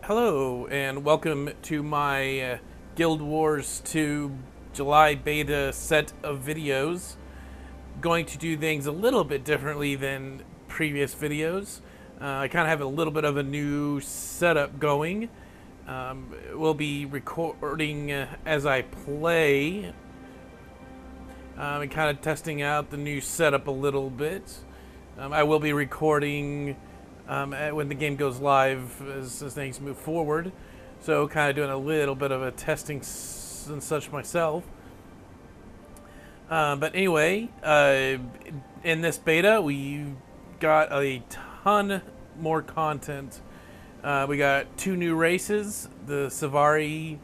Hello, and welcome to my Guild Wars 2 July beta set of videos. Going to do things a little bit differently than previous videos. I kind of have a little bit of a new setup going. We'll be recording as I play and kind of testing out the new setup a little bit. I will be recording when the game goes live as things move forward. So kind of doing a little bit of a testing and such myself. But anyway, in this beta, we got a ton more content. We got 2 new races, the Sylvari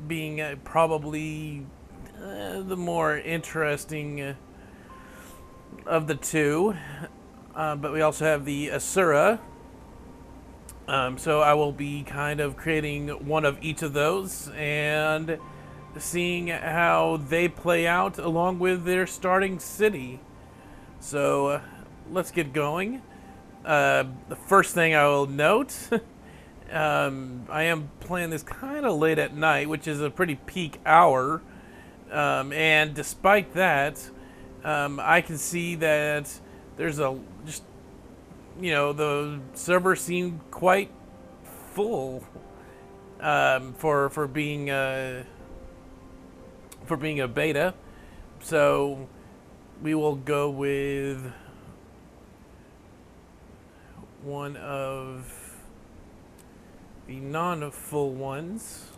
being probably the more interesting of the 2, but we also have the Asura. So I will be kind of creating one of each of those and seeing how they play out along with their starting city. So let's get going. The first thing I will note, I am playing this kind of late at night, which is a pretty peak hour, and despite that, I can see that there's the server seemed quite full for being a beta. So we will go with one of the non-full ones.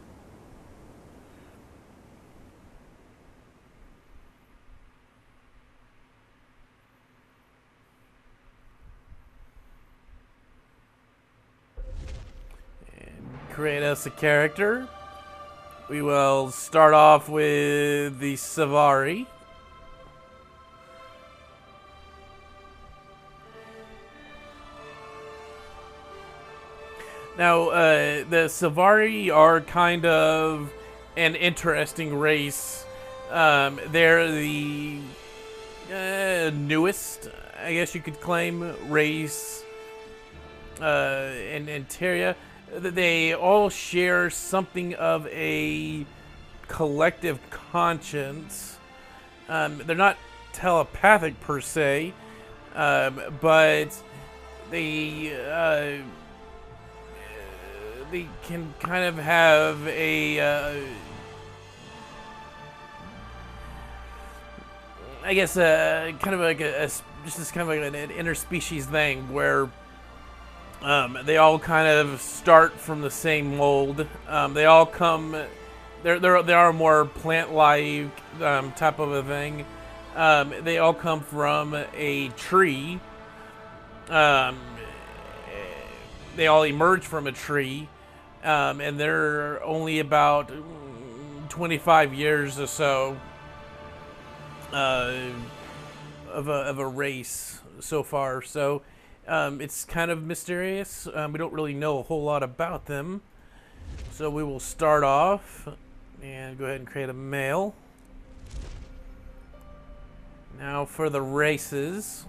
Create us a character. We will start off with the Sylvari. Now, the Sylvari are kind of an interesting race. They're the newest, I guess you could claim, race in Terria. They all share something of a collective conscience. They're not telepathic per se, but they can kind of have a I guess kind of like just this kind of like an interspecies thing where they all kind of start from the same mold. They all come. They are more plant-like type of a thing. They all come from a tree. They all emerge from a tree, and they're only about 25 years or so of a race so far. So. It's kind of mysterious. We don't really know a whole lot about them. So we will start off and go ahead and create a male. Now for the races.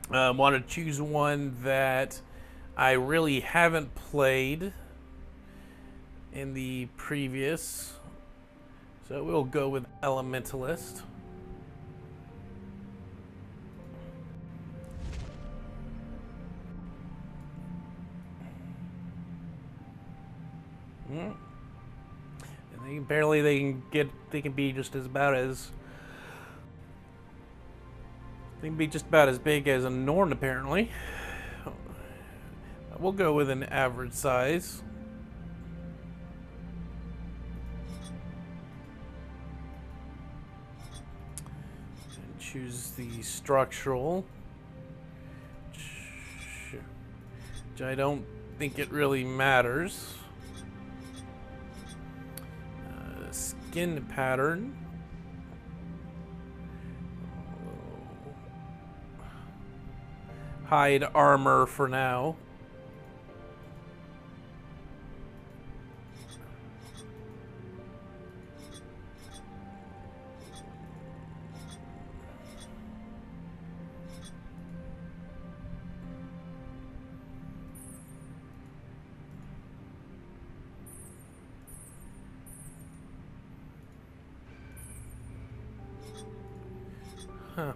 I want to choose one that I really haven't played in the previous. So we'll go with Elementalist. And they can be just about as big as a Norn apparently. We'll go with an average size. And choose the structural, which I don't think it really matters. Skin pattern. Hide armor for now. Huh.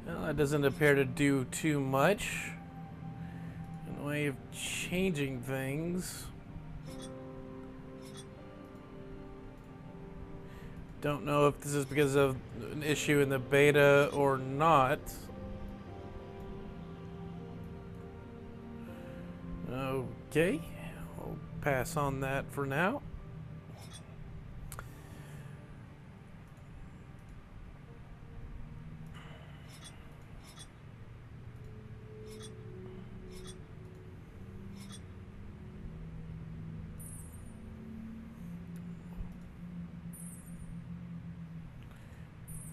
Well, that doesn't appear to do too much in the way of changing things. Don't know if this is because of an issue in the beta or not. Okay, we'll pass on that for now.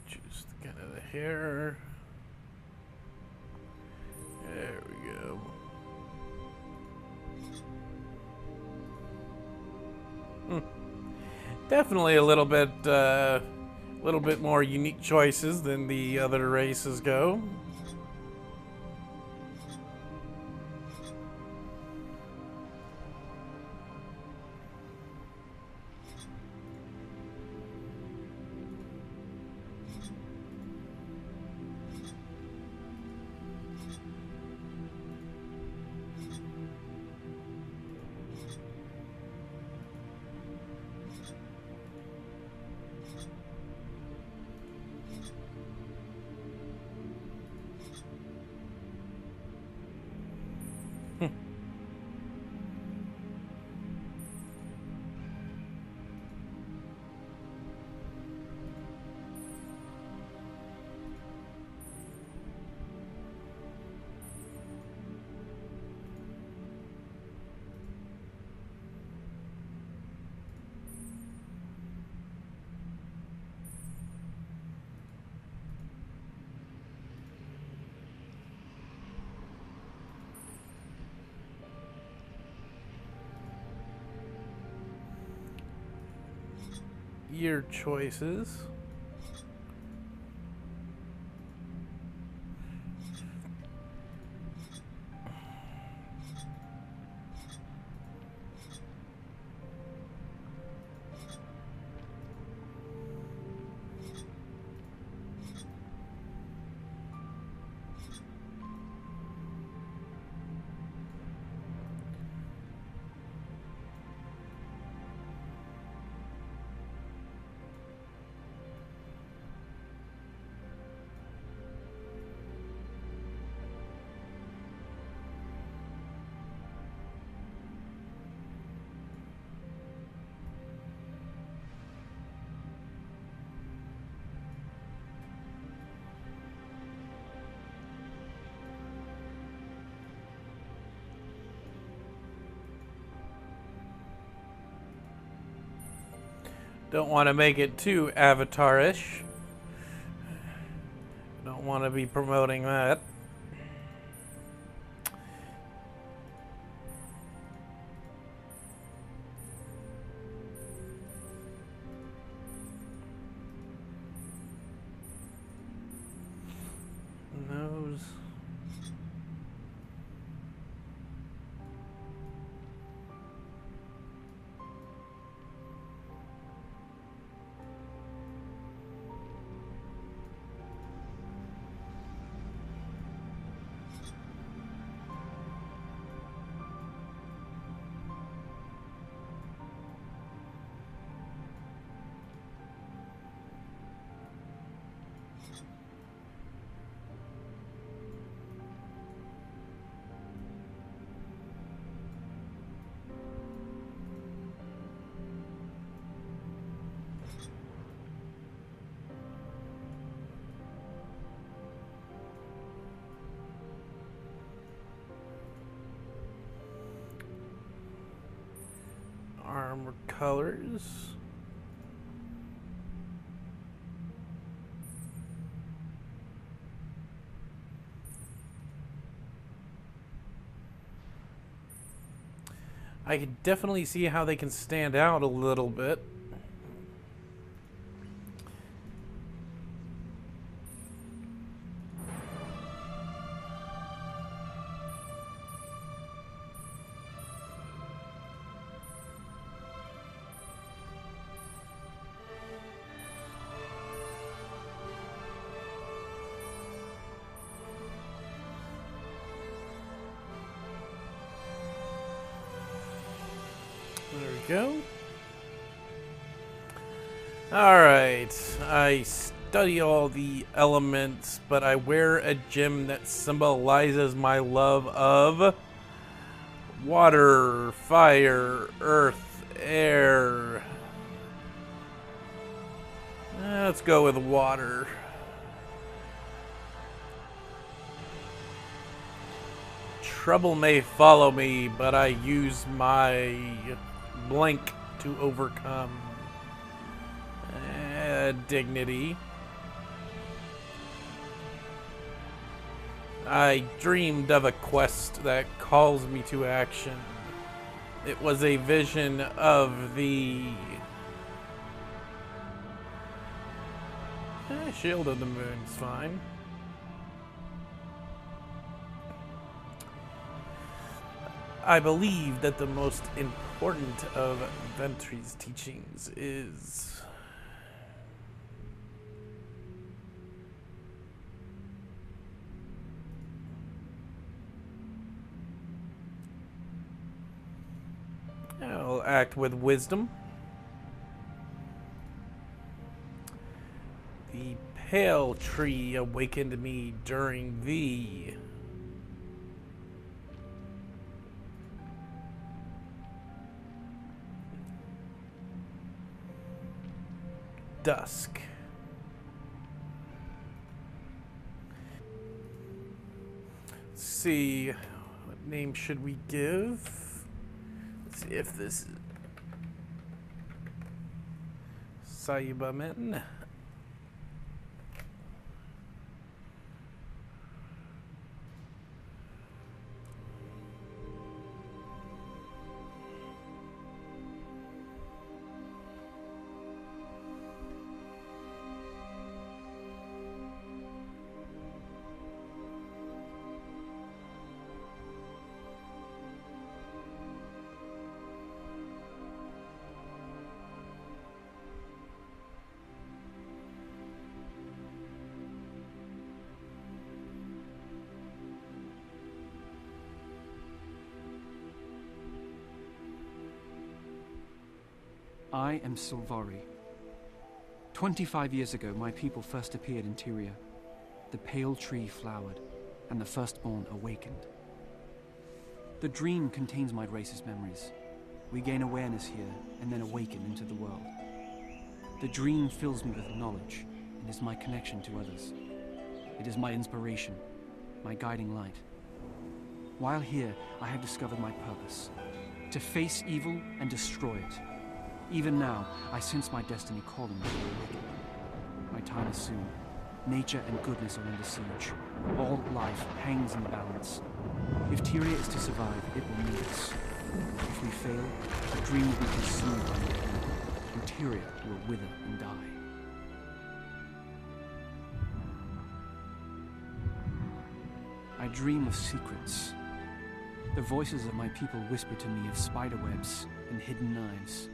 Just kind of the hair. There we go. Definitely a little bit more unique choices than the other races go. Your choices. Don't want to make it too Avatar-ish. Don't want to be promoting that. Nose. Armor colors. I can definitely see how they can stand out a little bit. There we go. Alright, I study all the elements, but I wear a gem that symbolizes my love of water, fire, earth, air. Let's go with water. Trouble may follow me, but I use my blink to overcome. Dignity. I dreamed of a quest that calls me to action. It was a vision of the Shield of the Moon's fine. I believe that the most important of Ventri's teachings is I'll act with wisdom. The pale tree awakened me during the dusk. Let's see, what name should we give? Let's see if this is Sayubamen. I am Sylvari. 25 years ago, my people first appeared in Tyria. The pale tree flowered, and the firstborn awakened. The dream contains my race's memories. We gain awareness here, and then awaken into the world. The dream fills me with knowledge, and is my connection to others. It is my inspiration, my guiding light. While here, I have discovered my purpose, to face evil and destroy it. Even now, I sense my destiny calling me to awaken. My time is soon. Nature and goodness are under siege. All life hangs in the balance. If Tyria is to survive, it will need us. If we fail, the dream will be consumed by the enemy, and Tyria will wither and die. I dream of secrets. The voices of my people whisper to me of spiderwebs and hidden knives.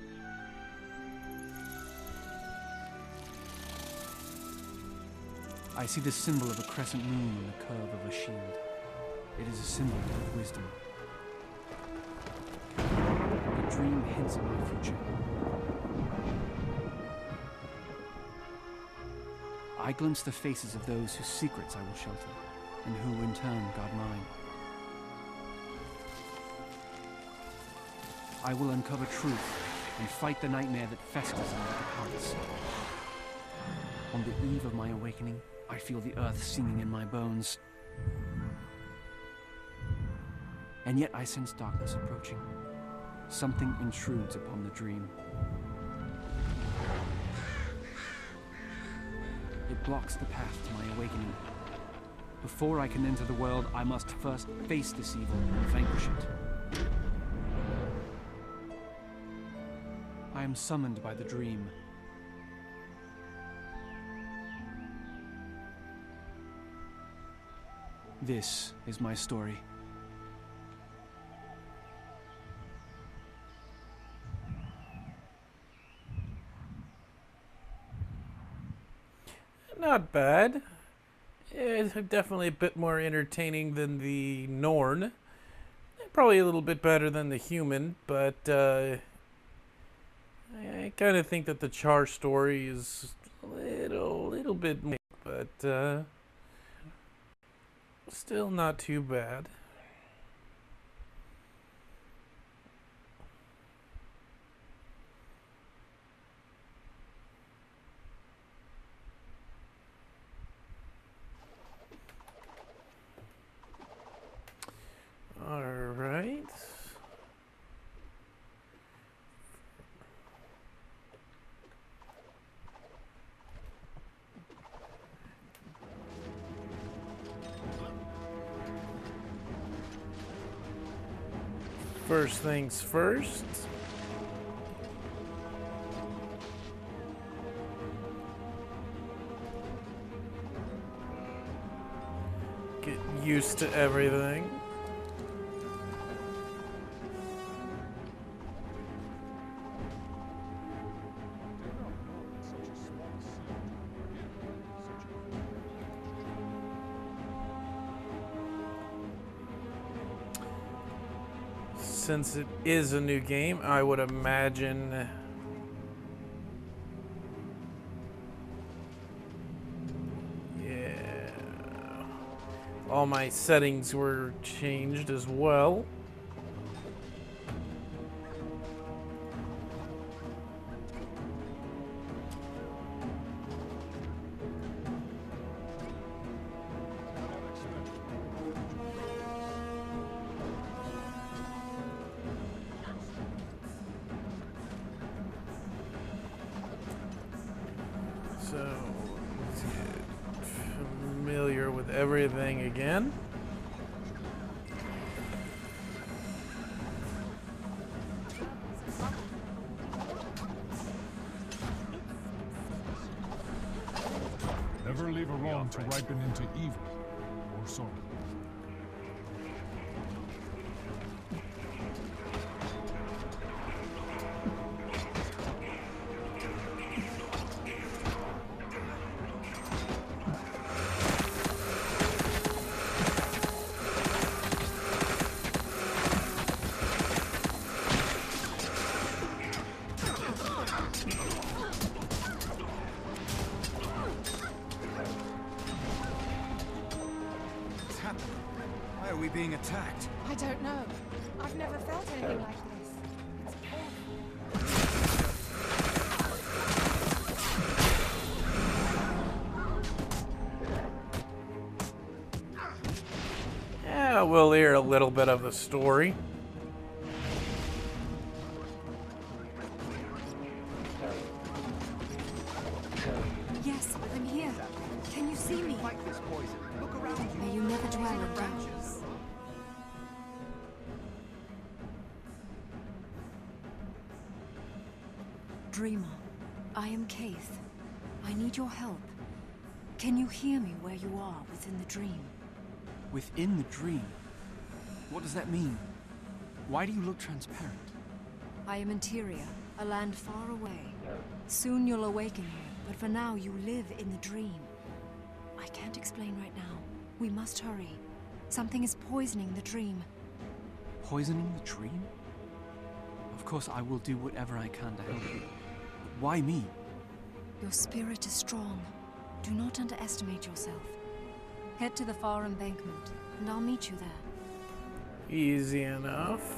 I see the symbol of a crescent moon on the curve of a shield. It is a symbol of wisdom. The dream hints at my future. I glimpse the faces of those whose secrets I will shelter, and who in turn guard mine. I will uncover truth and fight the nightmare that festers in my hearts. On the eve of my awakening, I feel the earth singing in my bones. And yet I sense darkness approaching. Something intrudes upon the dream. It blocks the path to my awakening. Before I can enter the world, I must first face this evil and vanquish it. am summoned by the dream. This is my story. Not bad. It's definitely a bit more entertaining than the Norn. Probably a little bit better than the human, but I kind of think that the Char story is a little bit more, but still not too bad. All right. First things first. Get used to everything. Since it is a new game, I would imagine yeah, all my settings were changed as well. So, let's get familiar with everything again. Never leave a wrong to ripen into evil or sorrow. Why are we being attacked? I don't know. I've never felt anything like this. Yeah, we'll hear a little bit of the story. Yes, I'm here. Can you see me? May you never dwell in darkness. Dreamer, I am Kaith. I need your help. Can you hear me where you are within the dream? Within the dream? What does that mean? Why do you look transparent? I am Interior, a land far away. Soon you'll awaken here, but for now you live in the dream. I can't explain right now. We must hurry. Something is poisoning the dream. Poisoning the dream? Of course, I will do whatever I can to help you. But why me? Your spirit is strong. Do not underestimate yourself. Head to the far embankment, and I'll meet you there. Easy enough.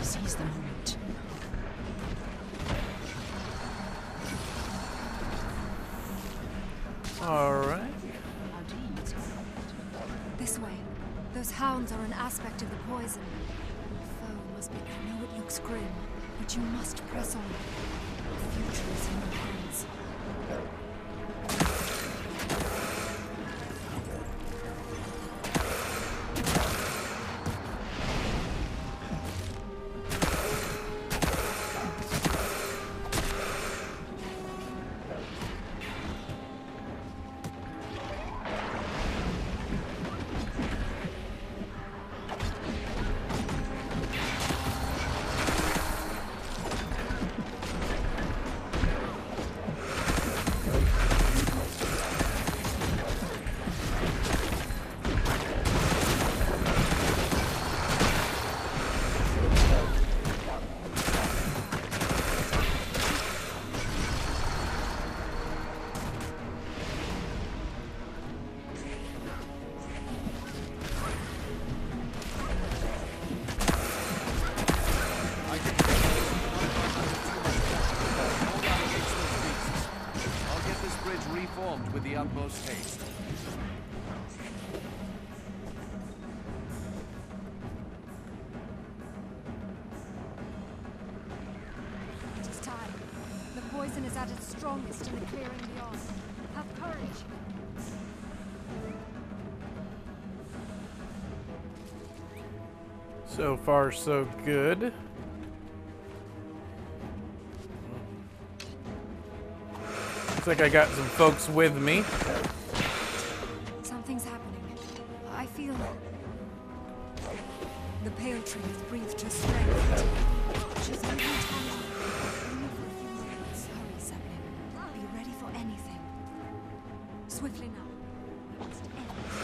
Seize the moment. Alright. Our deeds are right. This way. Those hounds are an aspect of the poison. The foe must be. I know it looks grim, but you must press on. The future is in your hands. Reformed with the utmost haste. It is time. The poison is at its strongest in the clearing beyond. Have courage. So far, so good. Looks like I got some folks with me. Something's happening. I feel... The pale tree has breathed her strength. She's moving tangible. Only for a few moments. Hurry, Zeppelin. Be ready for anything. Swiftly now. We must end this.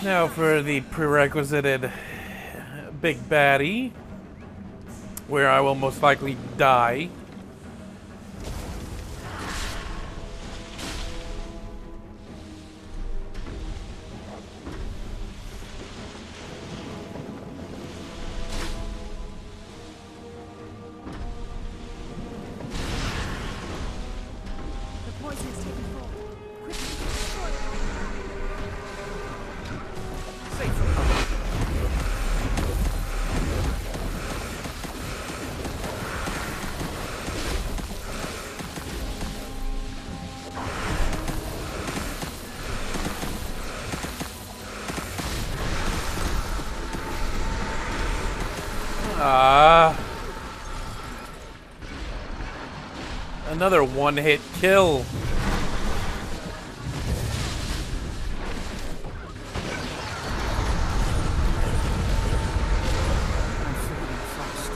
Now for the prerequisited big baddie, where I will most likely die. The poison is taking hold. Quickly, destroy it. Another one-hit kill. I'm fading fast.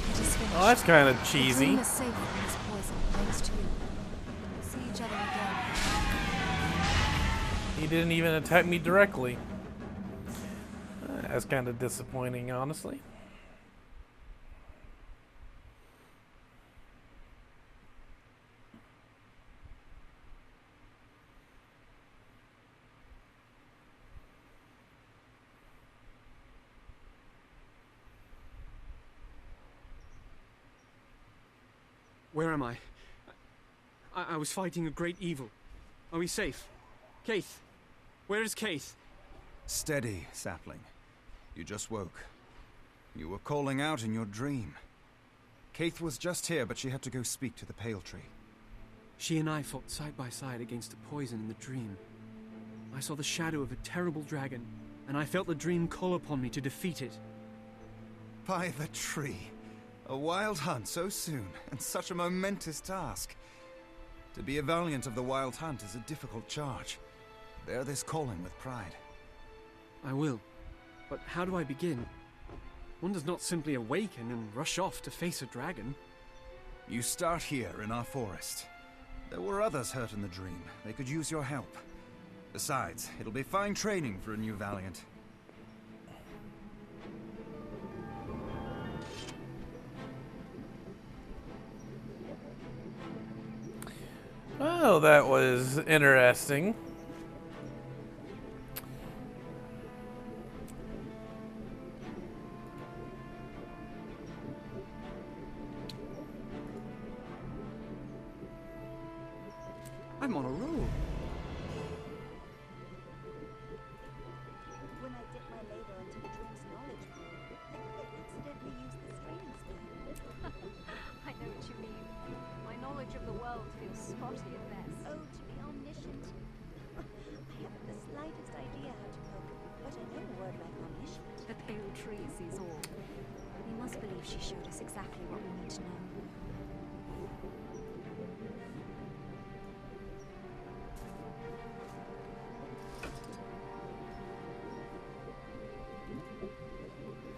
It is finished. Oh, that's kind of The cheesy. dream is safe from this poison, thanks to you. We'll see each other again. He didn't even attack me directly. That's kind of disappointing, honestly. Where am I? I was fighting a great evil. Are we safe? Kaith? Where is Kaith? Steady, sapling. You just woke. You were calling out in your dream. Kaith was just here, but she had to go speak to the Pale Tree. She and I fought side by side against the poison in the dream. I saw the shadow of a terrible dragon, and I felt the dream call upon me to defeat it. By the tree. A wild hunt so soon, and such a momentous task. To be a valiant of the Wild Hunt is a difficult charge. Bear this calling with pride. I will. But how do I begin? One does not simply awaken and rush off to face a dragon. You start here in our forest. There were others hurt in the dream. They could use your help. Besides, it'll be fine training for a new valiant. Oh, that was interesting. I'm on a roll. When I dip my labor into the dream's knowledge pool, I accidentally used the straining speed. I know what you mean. My knowledge of the world feels spotty at best. Oh, to be omniscient. I haven't the slightest idea how to cook, but I know a word like omniscient. The pale tree sees all. We must believe she showed us exactly what we need to know.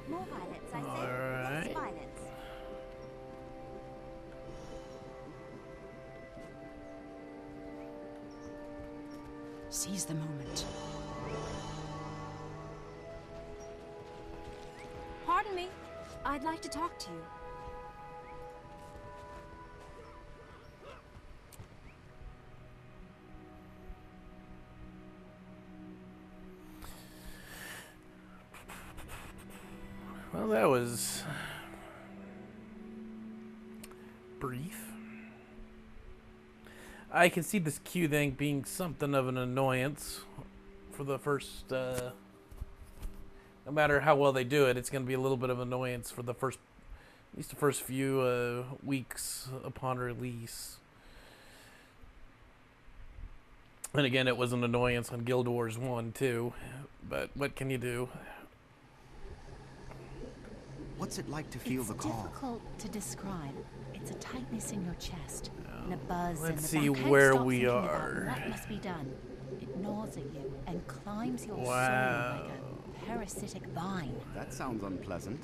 More violets, I say. Alright. Less violence. Seize the moment. Pardon me. I'd like to talk to you. Well, that was brief. I can see this Q thing being something of an annoyance for the first, no matter how well they do it, it's going to be a little bit of annoyance for the first, at least the first few weeks upon release. And again, it was an annoyance on Guild Wars 1 too, but what can you do? What's it like to feel the call? It's difficult to describe. It's a tightness in your chest and a buzz in the Let's back. see Can't where stop we thinking about are. what must be done. It gnaws at you and climbs your Wow. soul like a parasitic vine. That sounds unpleasant.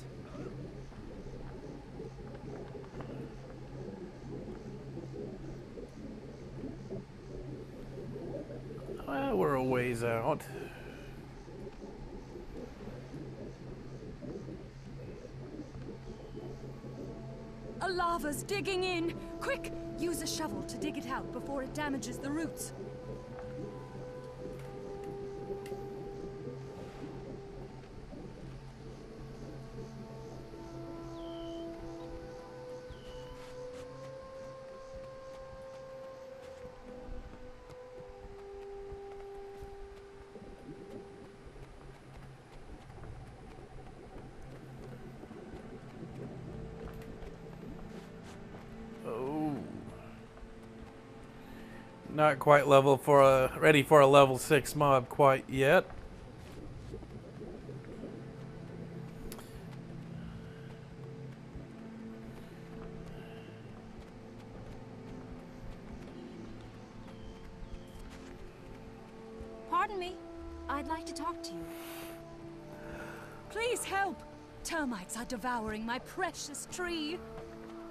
Well, we're a ways out. A lava's digging in! Quick! Use a shovel to dig it out before it damages the roots. Oh. Not quite level for a ready for a level 6 mob quite yet. Pardon me. I'd like to talk to you. Please help! Termites are devouring my precious tree.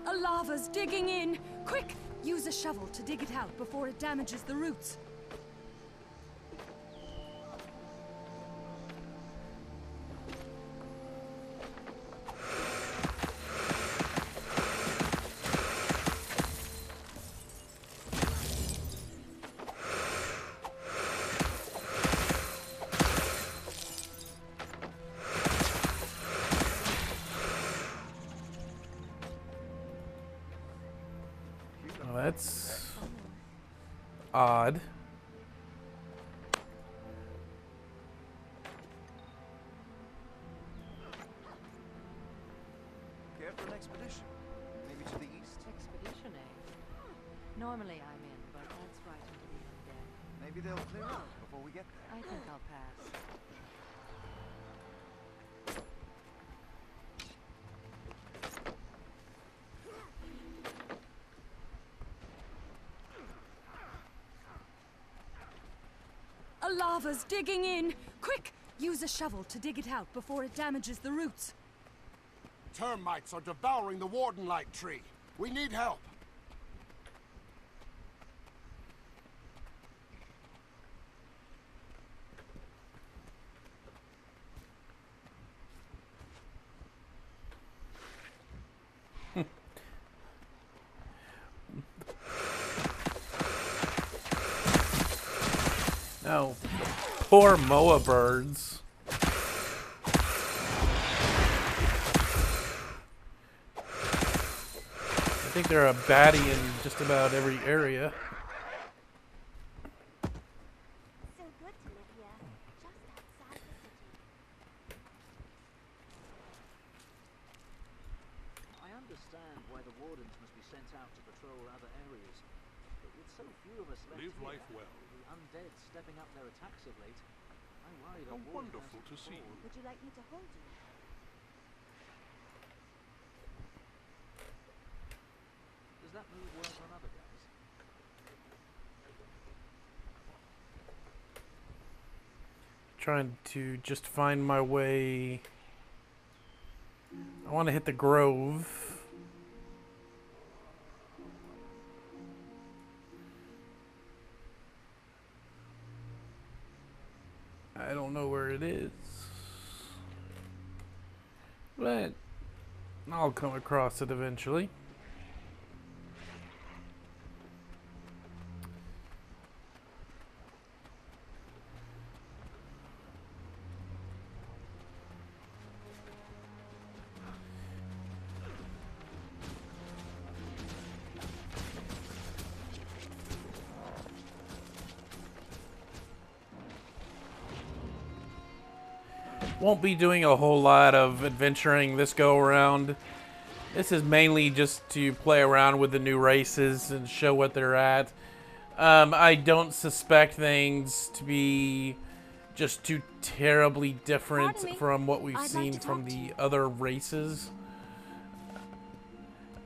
A lava's digging in. Quick! Use a shovel to dig it out before it damages the roots. Well, that's odd. Care for an expedition? Maybe to the east? Expedition, eh? Normally I'm in, but that's right into the undead. Maybe they'll clear out before we get there. I think I'll pass. A lava's digging in! Quick! Use a shovel to dig it out before it damages the roots. Termites are devouring the Wardenlight tree. We need help. No. Poor Moa birds. I think they're a baddie in just about every area. So good to live here, just outside the city. I understand why the wardens must be sent out to patrol other areas, but with so few of us left Live here, life well. with the undead stepping up their attacks of late, I worry that How Warden wonderful has to see you. Would you like me to hold you? Does that move work on other guys? Trying to just find my way. I want to hit the grove. I don't know where it is, but I'll come across it eventually. Won't be doing a whole lot of adventuring this go around. This is mainly just to play around with the new races and show what they're at. I don't suspect things to be just too terribly different from what we've seen from the other races.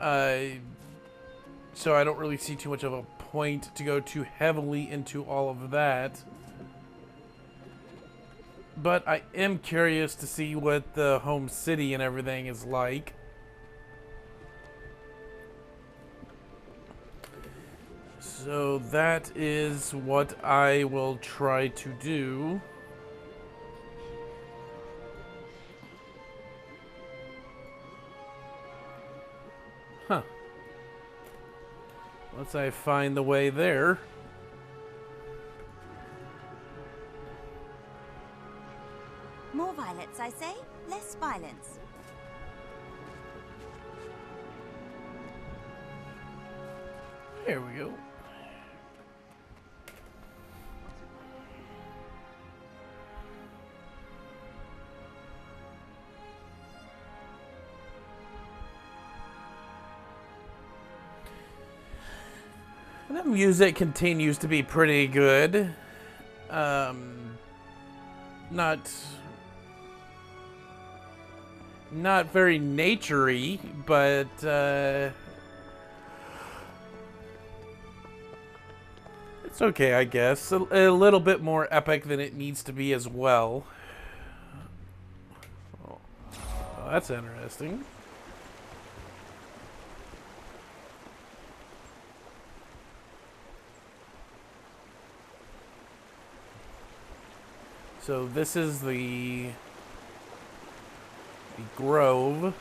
So I don't really see too much of a point to go too heavily into all of that. But I am curious to see what the home city and everything is like. So that is what I will try to do. Huh. Once I find the way there. More violets, I say. Less violence. There we go. The music continues to be pretty good. Not very nature-y, but it's okay, I guess. A little bit more epic than it needs to be as well. Oh, that's interesting. So this is the grove.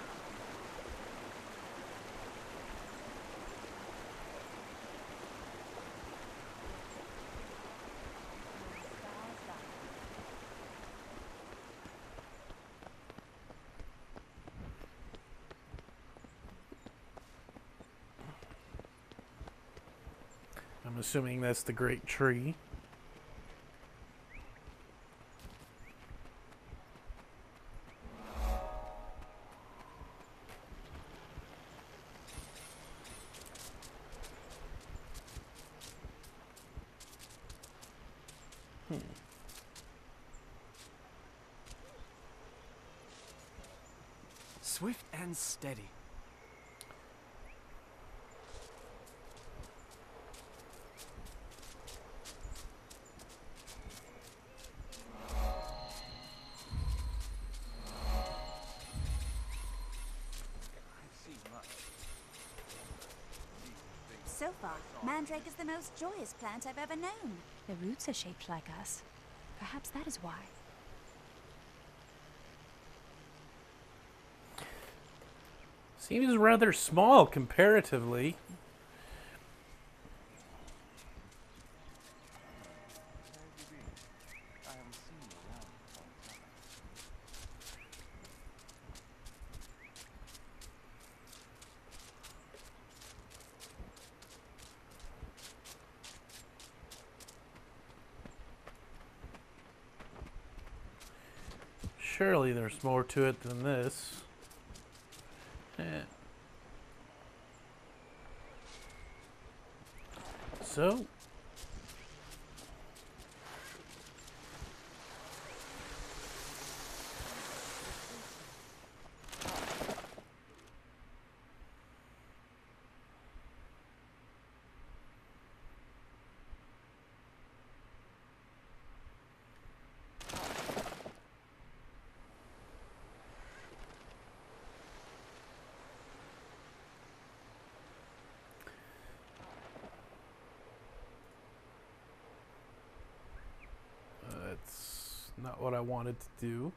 I'm assuming that's the great tree. Swift and steady. So far, mandrake is the most joyous plant I've ever known. The roots are shaped like us. Perhaps that is why. Seems rather small comparatively. Surely there's more to it than this. So, that's not what I wanted to do.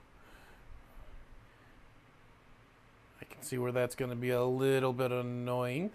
I can see where that's going to be a little bit annoying.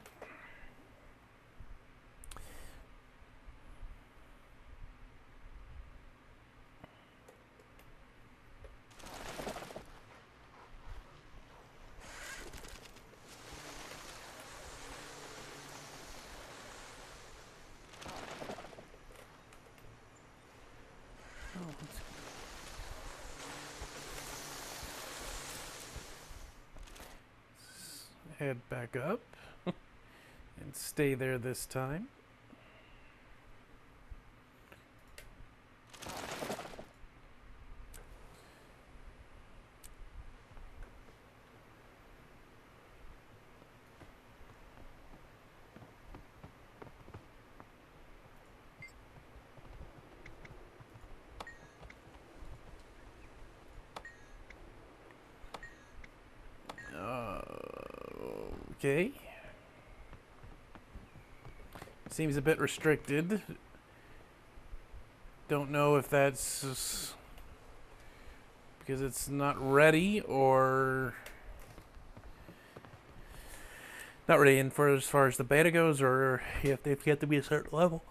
Head back up and stay there this time. Okay. Seems a bit restricted. Don't know if that's because it's not ready or not ready in for as far as the beta goes, or if they've got to be a certain level.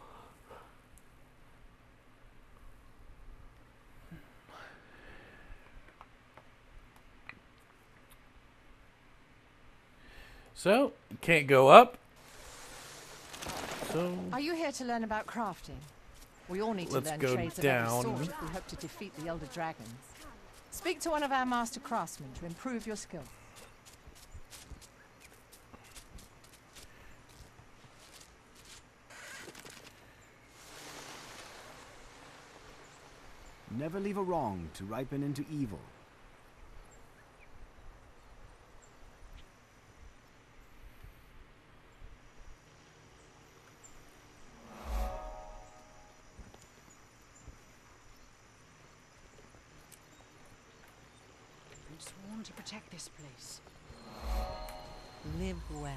So, can't go up. So, are you here to learn about crafting? We all need to let's learn go trades down. of every sort if we hope to defeat the Elder Dragons. Speak to one of our master craftsmen to improve your skill. Never leave a wrong to ripen into evil. I'm sworn to protect this place. Live well.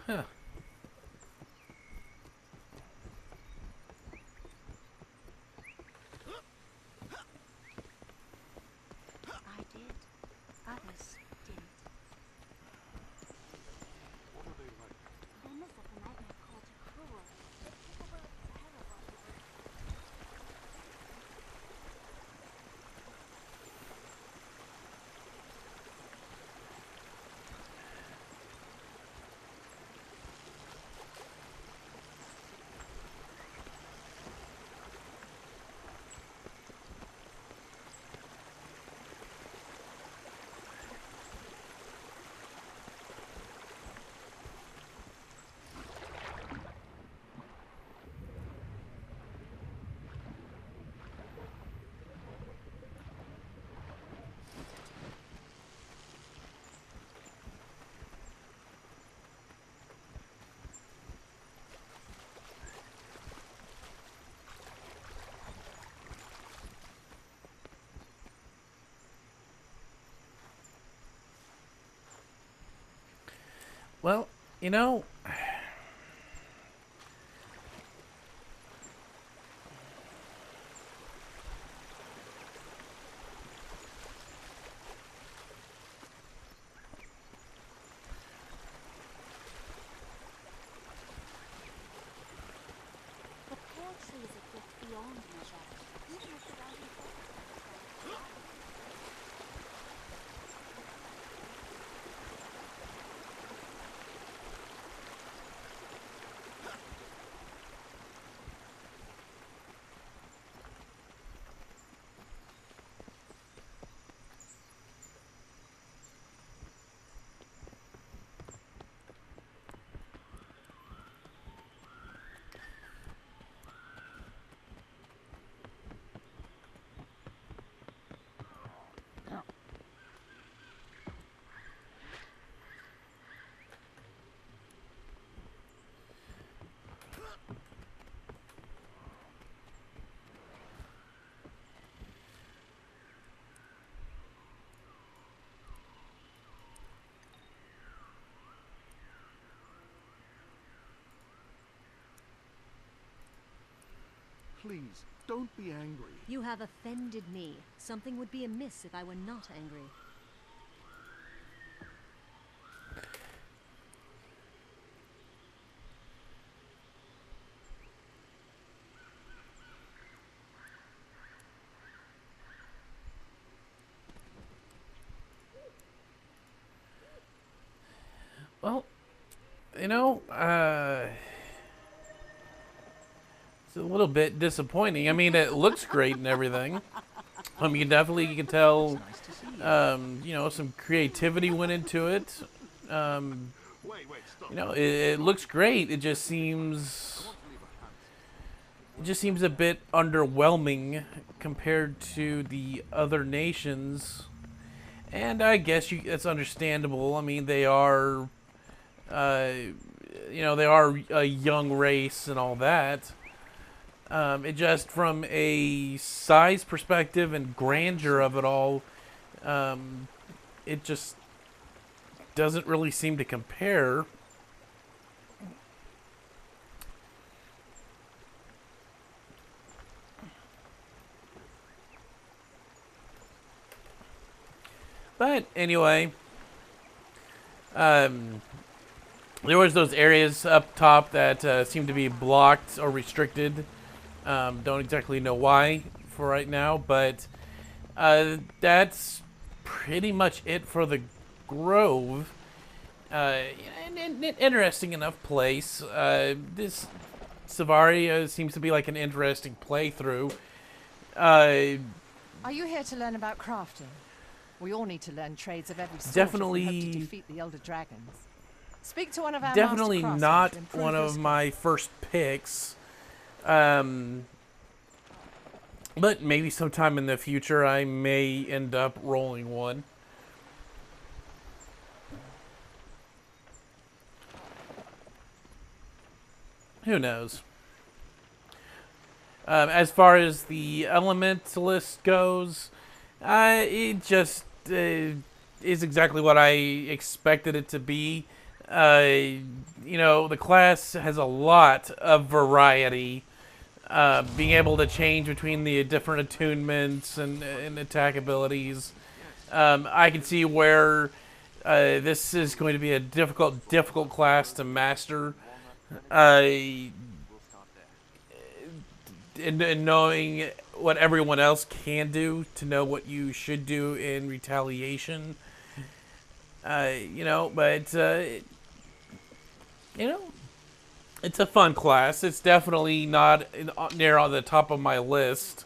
Huh. I did. Others didn't. What are they like? Members of the nightmare cult are cruel. They're capable of terrible. Well, you know, The pale tree is a gift beyond measure. Even if surrounding forces. Please, don't be angry. You have offended me. Something would be amiss if I were not angry. well, you know, it's a little bit disappointing. I mean, it looks great and everything. You can tell, you know, some creativity went into it. You know, it looks great. It just seems a bit underwhelming compared to the other nations. And I guess that's understandable. I mean, they are, you know, they are a young race and all that. It just from a size perspective and grandeur of it all, it just doesn't really seem to compare. But anyway, there was those areas up top that seem to be blocked or restricted. Don't exactly know why for right now, but that's pretty much it for the Grove. An interesting enough place. This Sylvari seems to be like an interesting playthrough. Are you here to learn about crafting? We all need to learn trades of every sort definitely, if we hope to defeat the Elder Dragons. Speak to one of our definitely master not craftsmen to improve one your of skills. my first picks. But maybe sometime in the future I may end up rolling one. Who knows? As far as the Elementalist goes, it just is exactly what I expected it to be. You know, the class has a lot of variety. Being able to change between the different attunements and attack abilities. I can see where this is going to be a difficult class to master. And knowing what everyone else can do to know what you should do in retaliation. You know, but you know, it's a fun class. It's definitely not near on the top of my list,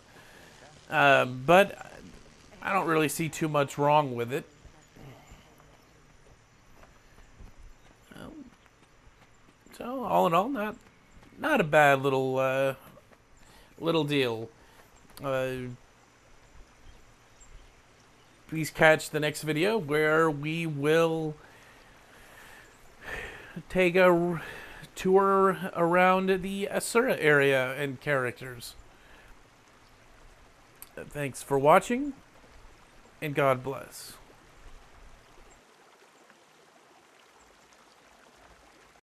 but I don't really see too much wrong with it. So all in all, not a bad little deal. Please catch the next video where we will take a tour around the Asura area and characters. Thanks for watching, and God bless.